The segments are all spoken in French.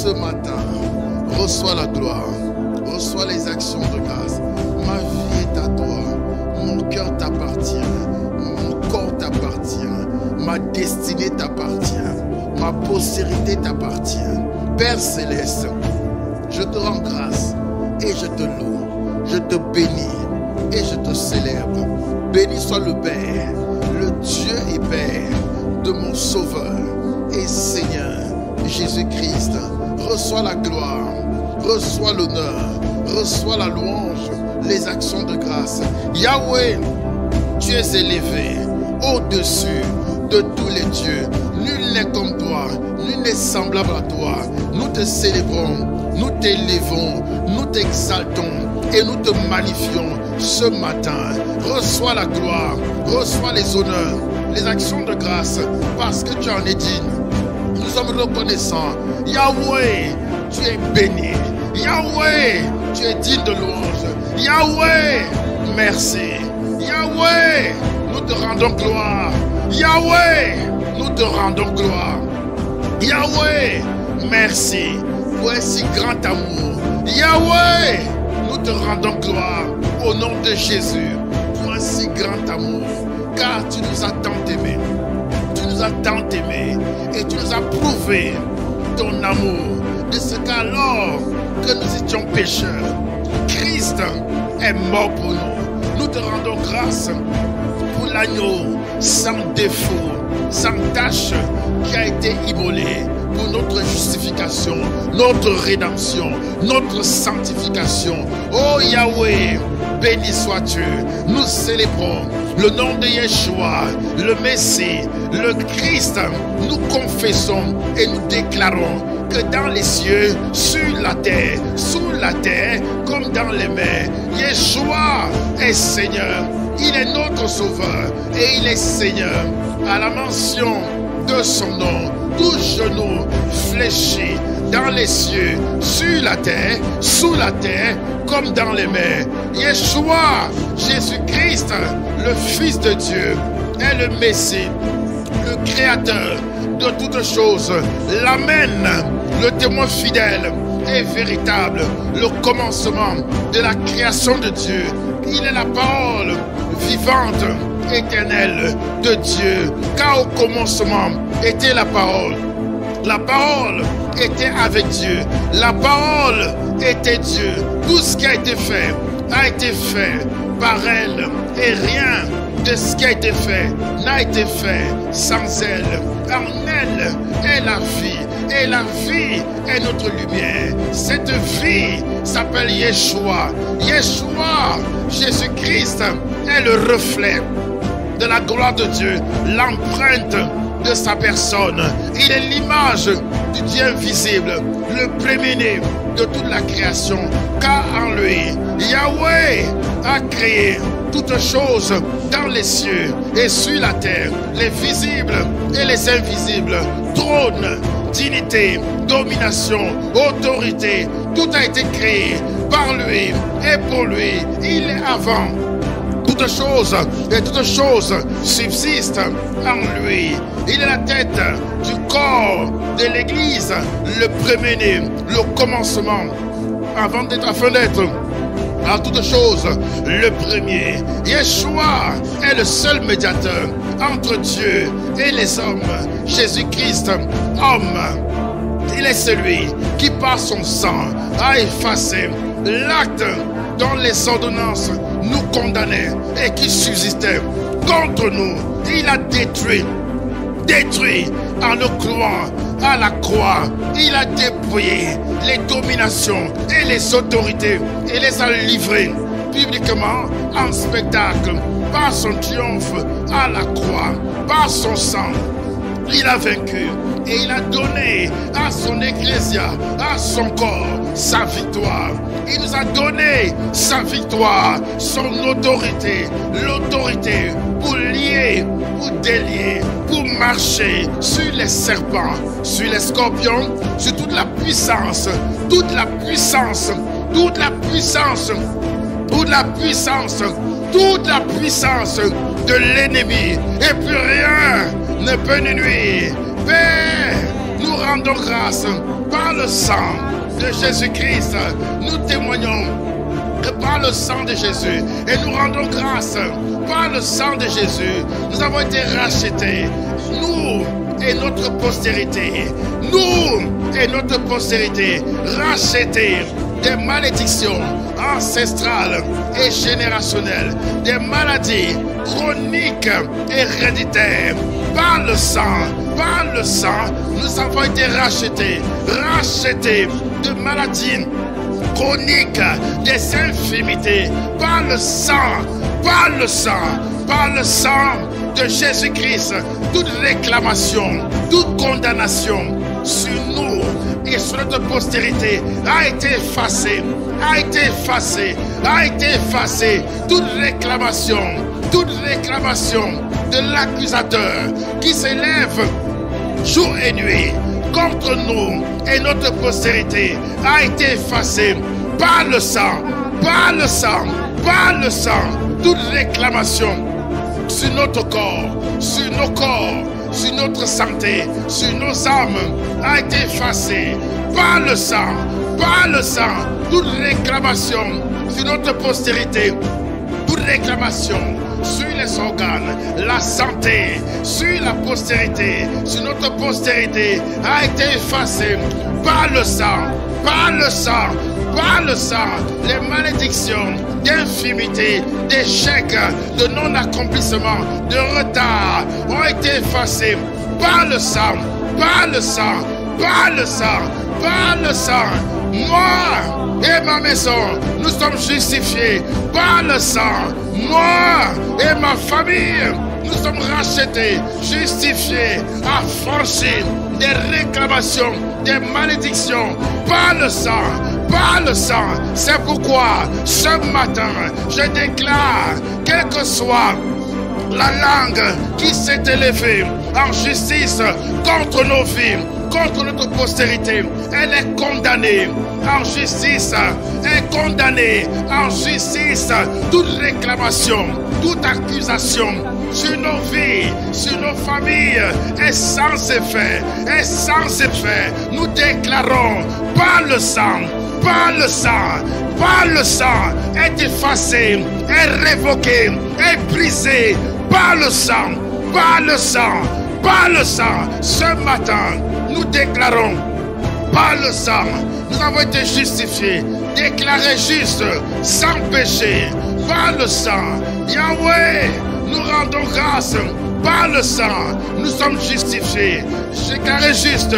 ce matin, reçois la gloire, reçois les actions de grâce. Ma vie est à toi, mon cœur t'appartient, mon corps t'appartient, ma destinée t'appartient, ma postérité t'appartient. Père Céleste, je te rends grâce et je te loue, je te bénis et je te célèbre. Béni soit le Père, le Dieu et Père de mon Sauveur et Seigneur Jésus-Christ. Reçois la gloire, reçois l'honneur, reçois la louange, les actions de grâce. Yahweh, tu es élevé au-dessus de tous les dieux. Nul n'est comme toi, nul n'est semblable à toi. Nous te célébrons, nous t'élevons, nous t'exaltons et nous te magnifions ce matin. Reçois la gloire, reçois les honneurs, les actions de grâce, parce que tu en es digne. Nous sommes reconnaissants. Yahweh, tu es béni. Yahweh, tu es digne de louange. Yahweh, merci. Yahweh, nous te rendons gloire. Yahweh, nous te rendons gloire. Yahweh, merci pour un si grand amour. Yahweh, nous te rendons gloire au nom de Jésus pour un si grand amour. Car tu nous as tant aimés. Tu nous as tant aimés et tu nous as prouvé ton amour. De ce qu'alors que nous étions pécheurs, Christ est mort pour nous. Nous te rendons grâce pour l'agneau sans défaut, sans tache, qui a été immolé pour notre justification, notre rédemption, notre sanctification. Oh Yahweh, béni sois-tu. Nous célébrons le nom de Yeshua, le Messie, le Christ. Nous confessons et nous déclarons que dans les cieux, sur la terre, sous la terre, comme dans les mers, Yeshua est Seigneur. Il est notre Sauveur et il est Seigneur. À la mention de son nom, tout genou fléchit dans les cieux, sur la terre, sous la terre, comme dans les mers. Yeshua, Jésus-Christ, le Fils de Dieu, est le Messie, le Créateur de toutes choses, l'Amen, le témoin fidèle et véritable, le commencement de la création de Dieu. Il est la parole vivante, éternelle de Dieu, car au commencement était la parole. La parole était avec Dieu. La parole était Dieu. Tout ce qui a été fait par elle. Et rien de ce qui a été fait n'a été fait sans elle. En elle est la vie. Et la vie est notre lumière. Cette vie s'appelle Yeshua. Yeshua, Jésus-Christ, est le reflet de la gloire de Dieu, l'empreinte de sa personne. Il est l'image du Dieu invisible, le premier-né de toute la création, car en lui, Yahweh a créé toutes choses dans les cieux et sur la terre, les visibles et les invisibles, trône, dignité, domination, autorité, tout a été créé par lui et pour lui. Il est avant toutes choses et toutes choses subsistent en lui. Il est la tête du corps de l'Église, le premier-né, le commencement, afin d'être en toutes choses le premier. Yeshua est le seul médiateur entre Dieu et les hommes. Jésus-Christ, homme, il est celui qui par son sang a effacé l'acte dont les ordonnances nous condamnaient et qui subsistait contre nous. Il a détruit en le clouant à la croix. Il a dépouillé les dominations et les autorités et les a livrées publiquement en spectacle par son triomphe à la croix, par son sang. Il a vaincu et il a donné à son ecclésia, à son corps, sa victoire. Il nous a donné sa victoire, son autorité, l'autorité pour lier, pour délier, pour marcher sur les serpents, sur les scorpions, sur toute la puissance, toute la puissance, toute la puissance, toute la puissance, toute la puissance de l'ennemi. Et plus rien ne peut nous nuire. Père, nous rendons grâce par le sang de Jésus-Christ, nous témoignons que par le sang de Jésus, et nous rendons grâce, par le sang de Jésus, nous avons été rachetés, nous et notre postérité, nous et notre postérité, rachetés des malédictions ancestrales et générationnelles, des maladies chroniques et héréditaires. Par le sang, nous avons été rachetés de maladies chroniques, des infirmités, par le sang de Jésus-Christ. Toute réclamation, toute condamnation sur nous et sur notre postérité a été effacée, toute réclamation de l'accusateur qui s'élève jour et nuit contre nous et notre postérité a été effacée par le sang, toute réclamation sur notre corps, sur nos corps, sur notre santé, sur nos âmes a été effacée par le sang, toute réclamation sur notre postérité, toute réclamation sur les organes, la santé, sur la postérité, sur notre postérité a été effacée par le sang, les malédictions d'infirmité, d'échec, de non-accomplissement, de retard ont été effacées par le sang. Moi et ma maison, nous sommes justifiés par le sang. Moi et ma famille, nous sommes rachetés, justifiés, affranchis des réclamations, des malédictions par le sang. C'est pourquoi ce matin, je déclare, quelle que soit la langue qui s'est élevée en justice contre nos vies, contre notre postérité, elle est condamnée en justice, toute réclamation, toute accusation sur nos vies, sur nos familles est sans effet, Nous déclarons par le sang est effacé, est révoqué, est brisé par le sang. Ce matin, nous déclarons par le sang, nous avons été justifiés, déclarés justes, sans péché, par le sang. Yahweh, nous rendons grâce, par le sang, nous sommes justifiés, déclarés justes,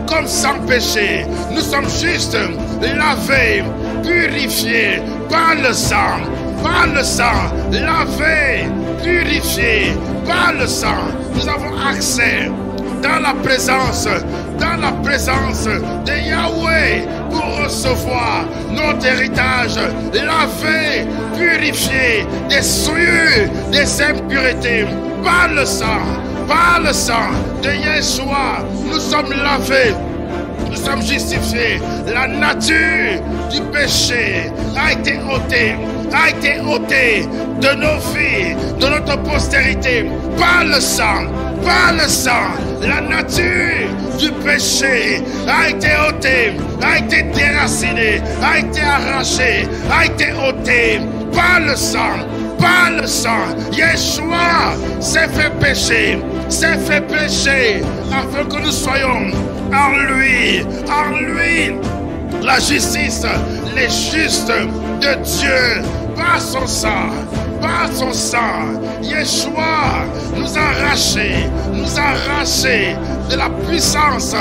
comme sans péché. Nous sommes justes, lavés, purifiés par le sang, lavés, purifiés par le sang. Nous avons accès dans la présence de Yahweh pour recevoir notre héritage, lavé, purifié des souillures, des impuretés par le sang de Yeshua. Nous sommes lavés, nous sommes justifiés. La nature du péché a été ôtée de nos vies, de notre postérité par le sang. La nature du péché a été ôtée, a été déracinée, a été arrachée, a été ôtée par le sang. Yeshua s'est fait péché, afin que nous soyons en lui, la justice, les justes de Dieu, par son sang. Yeshua nous a arrachés de la puissance,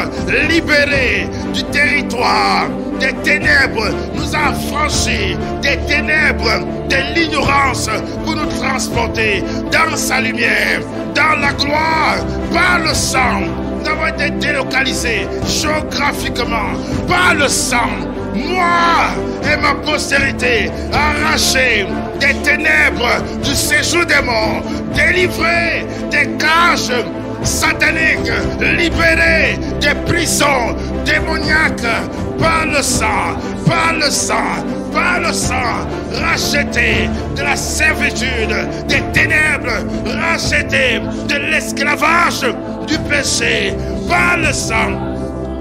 libérés du territoire des ténèbres, nous a affranchis des ténèbres, de l'ignorance, pour nous transporter dans sa lumière, dans la gloire, par le sang. Nous avons été délocalisés géographiquement par le sang. Moi et ma postérité, arrachés des ténèbres du séjour des morts, délivrés des cages sataniques, libérés des prisons démoniaques par le sang, rachetés de la servitude des ténèbres, rachetés de l'esclavage du péché par le sang,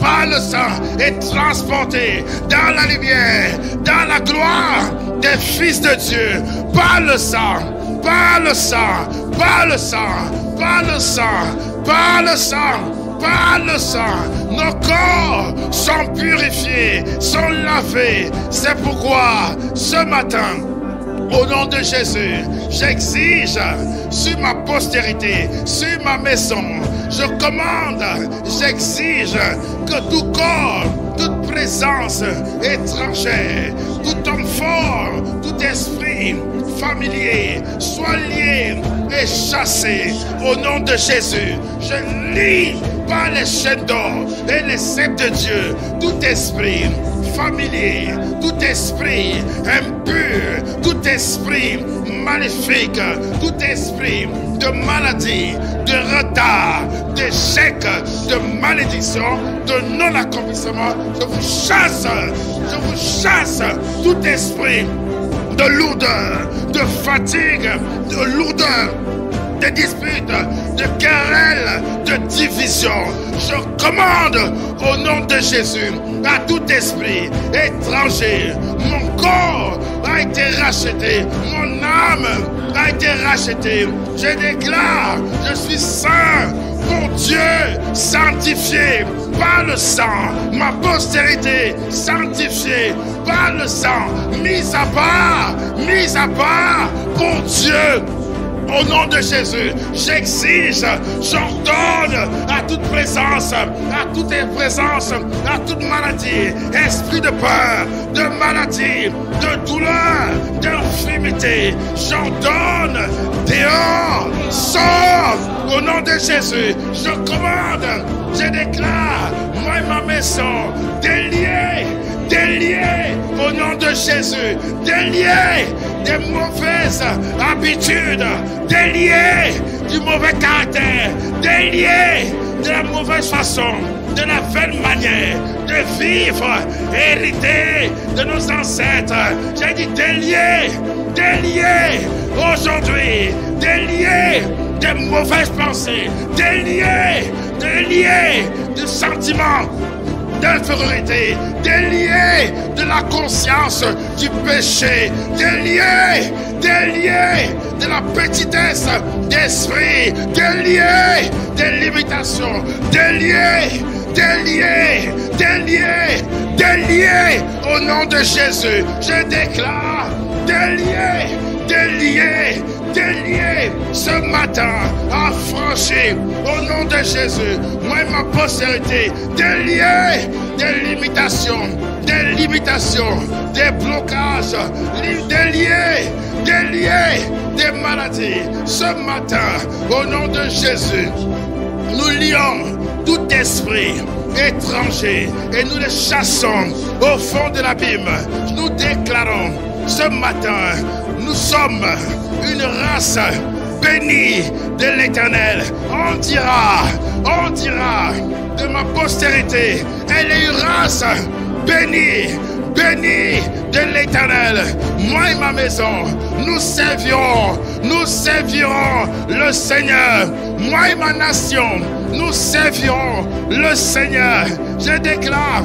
par le sang et transporté dans la lumière, dans la gloire des fils de Dieu, par le sang, par le sang, par le sang, par le sang, par le sang. Par le sang, nos corps sont purifiés, sont lavés. C'est pourquoi ce matin, au nom de Jésus, j'exige sur ma postérité, sur ma maison, je commande, j'exige que tout corps, toute présence étrangère, tout homme fort, tout esprit familier soit lié et chassé au nom de Jésus. Je lis par les chaînes d'or et les cèpes de Dieu tout esprit familier, tout esprit impur, tout esprit maléfique, tout esprit de maladie, de retard, d'échec, de malédiction, de non-accomplissement. Je vous chasse tout esprit de lourdeur, de fatigue, de lourdeur, de disputes, de querelles, de division. Je commande au nom de Jésus à tout esprit étranger. Mon corps a été racheté, mon âme a été rachetée. Je déclare, je suis saint, mon Dieu sanctifié par le sang, ma postérité sanctifiée par le sang, mise à part pour Dieu. Au nom de Jésus, j'exige, j'ordonne à toute présence, à toute présence, à toute maladie, esprit de peur, de maladie, de douleur, d'infirmité, j'ordonne, dehors, sors, au nom de Jésus, je commande, je déclare, moi et ma maison, déliés, au nom de Jésus, déliés des mauvaises habitudes, déliés du mauvais caractère, déliés de la mauvaise façon, de la vaine manière de vivre, hérité de nos ancêtres. J'ai dit déliés aujourd'hui, déliés des mauvaises pensées, déliés de sentiments d'infériorité, déliés de la conscience du péché, déliés de la petitesse d'esprit, déliés des limitations, déliés au nom de Jésus. Je déclare déliés ce matin, affranchis au nom de Jésus, moi et ma postérité, déliés des limitations, des blocages, déliés des maladies. Ce matin, au nom de Jésus, nous lions tout esprit étranger et nous les chassons au fond de l'abîme. Nous déclarons ce matin, nous sommes une race bénie de l'Éternel. On dira de ma postérité, elle est une race bénie de l'Éternel. Moi et ma maison, nous servirons le Seigneur. Moi et ma nation, nous servirons le Seigneur. Je déclare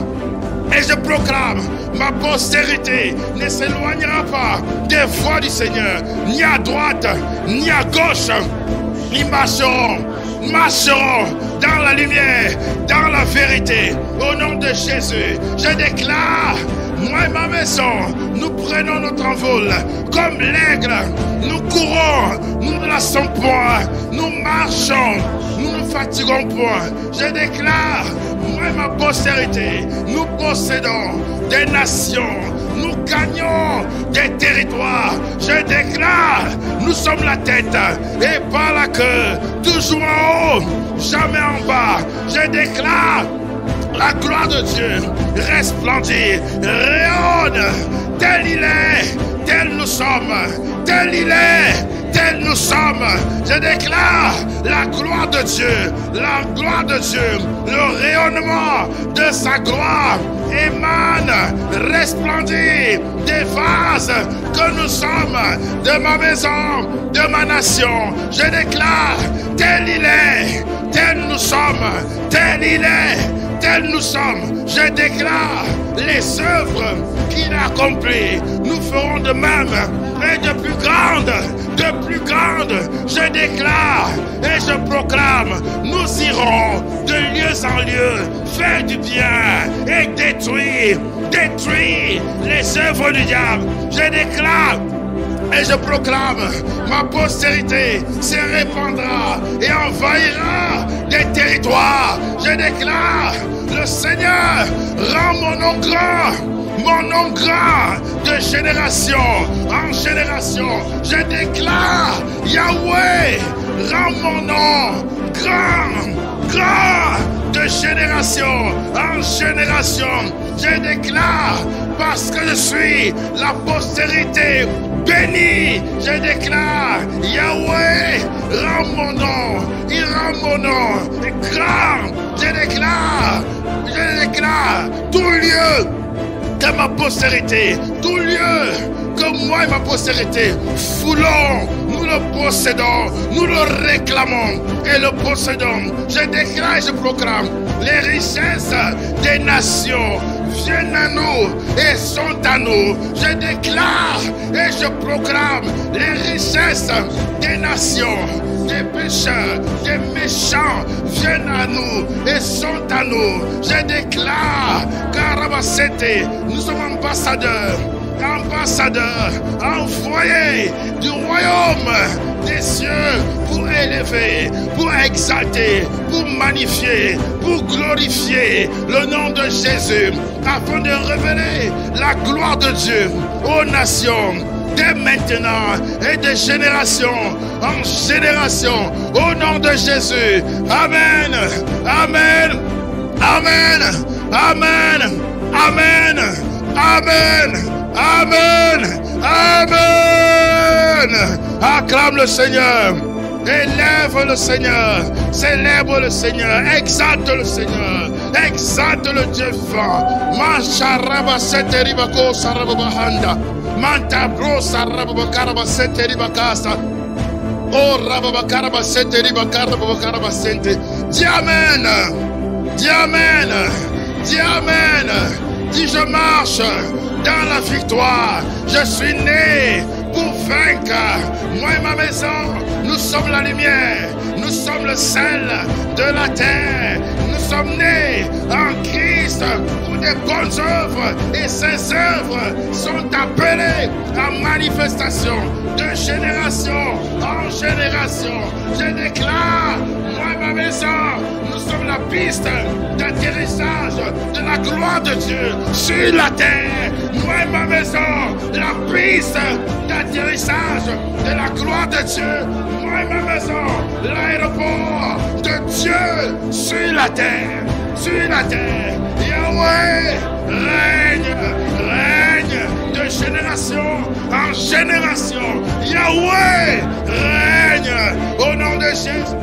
et je proclame, ma postérité ne s'éloignera pas des voies du Seigneur, ni à droite, ni à gauche. Ils marcheront dans la lumière, dans la vérité. Au nom de Jésus, je déclare, moi et ma maison, nous prenons notre envol comme l'aigle. Nous courons, nous ne lassons point. Nous marchons, nous ne fatiguons point. Je déclare, moi et ma postérité, nous possédons des nations. Nous gagnons des territoires. Je déclare, nous sommes la tête et pas la queue. Toujours en haut, jamais en bas. Je déclare, la gloire de Dieu resplendit, rayonne, tel il est, tel nous sommes, tel il est, tel nous sommes. Je déclare la gloire de Dieu, le rayonnement de sa gloire émane, resplendit des vases que nous sommes, de ma maison, de ma nation. Je déclare, tel il est, tel nous sommes, tel il est, tel nous sommes. Je déclare les œuvres qu'il a accomplies. Nous ferons de même et de plus grandes, de plus grandes. Je déclare et je proclame, nous irons de lieu en lieu, faire du bien et détruire les œuvres du diable. Je déclare et je proclame, ma postérité se répandra et envahira des territoires. Je déclare, le Seigneur rend mon nom grand de génération en génération. Je déclare, Yahweh rend mon nom grand de génération en génération. Je déclare, parce que je suis la postérité bénie, je déclare, Yahweh rend mon nom, il rend mon nom grand. Je déclare, tout lieu de ma postérité, tout lieu que moi et ma postérité foulons, nous le possédons, nous le réclamons et le possédons. Je déclare et je proclame, les richesses des nations viennent à nous et sont à nous. Je déclare et je proclame, les richesses des nations, des pécheurs, des méchants viennent à nous et sont à nous. Je déclare, Karabasete, nous sommes ambassadeurs, envoyés du royaume des cieux pour élever, pour exalter, pour magnifier, pour glorifier le nom de Jésus, afin de révéler la gloire de Dieu aux nations, dès maintenant et de génération en génération, au nom de Jésus. Amen, amen, amen, amen, amen, amen, amen, amen. Acclame le Seigneur, élève le Seigneur, célèbre le Seigneur, exalte le Seigneur, exalte le Dieu vivant. Mancharaba seteribako sarabahanda, mantabro sarabakaraba seteribakasa. Oh rababakaraba seteribakaraba sente. Dis Amen, dis Amen, dis Amen. Dis je marche dans la victoire. Je suis né pour vaincre. Moi et ma maison, nous sommes la lumière. Nous sommes le sel de la terre. Nous sommes nés en Christ pour des bonnes œuvres. Et ces œuvres sont appelées en manifestation de génération en génération. Je déclare, moi et ma maison, nous sommes la piste d'atterrissage de la gloire de Dieu sur la terre. Moi et ma maison, la piste d'atterrissage de la gloire de Dieu. Moi et ma maison, l'aéroport de Dieu sur la terre. Sur la terre. Yahweh règne, règne de génération en génération. Yahweh règne au nom de Jésus.